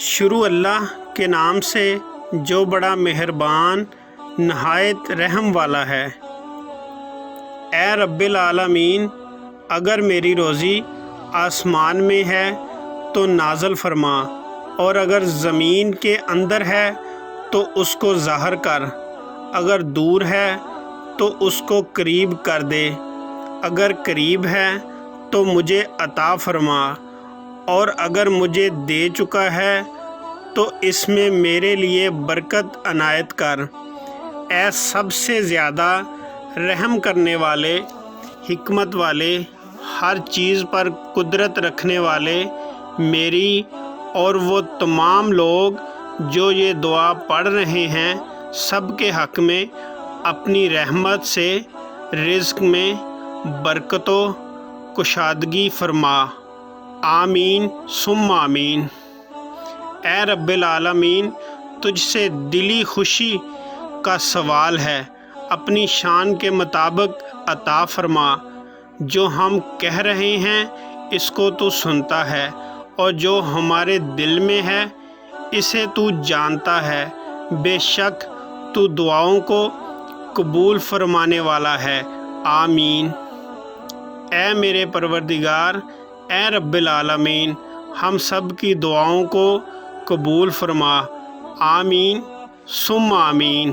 شروع اللہ کے نام سے جو بڑا مہربان نہایت رحم والا ہے۔ اے رب العالمین، اگر میری روزی آسمان میں ہے تو نازل فرما، اور اگر زمین کے اندر ہے تو اس کو ظاہر کر، اگر دور ہے تو اس کو قریب کر دے، اگر قریب ہے تو مجھے عطا فرما، اور اگر مجھے دے چکا ہے تو اس میں میرے لیے برکت عنایت کر۔ اے سب سے زیادہ رحم کرنے والے، حکمت والے، ہر چیز پر قدرت رکھنے والے، میری اور وہ تمام لوگ جو یہ دعا پڑھ رہے ہیں سب کے حق میں اپنی رحمت سے رزق میں برکت و کشادگی فرما۔ آمین ثم آمین۔ اے رب العالمین، تجھ سے دلی خوشی کا سوال ہے، اپنی شان کے مطابق عطا فرما۔ جو ہم کہہ رہے ہیں اس کو تو سنتا ہے، اور جو ہمارے دل میں ہے اسے تو جانتا ہے۔ بے شک تو دعاؤں کو قبول فرمانے والا ہے۔ آمین۔ اے میرے پروردگار، اے رب العالمین، ہم سب کی دعاؤں کو قبول فرما۔ آمین ثم آمین۔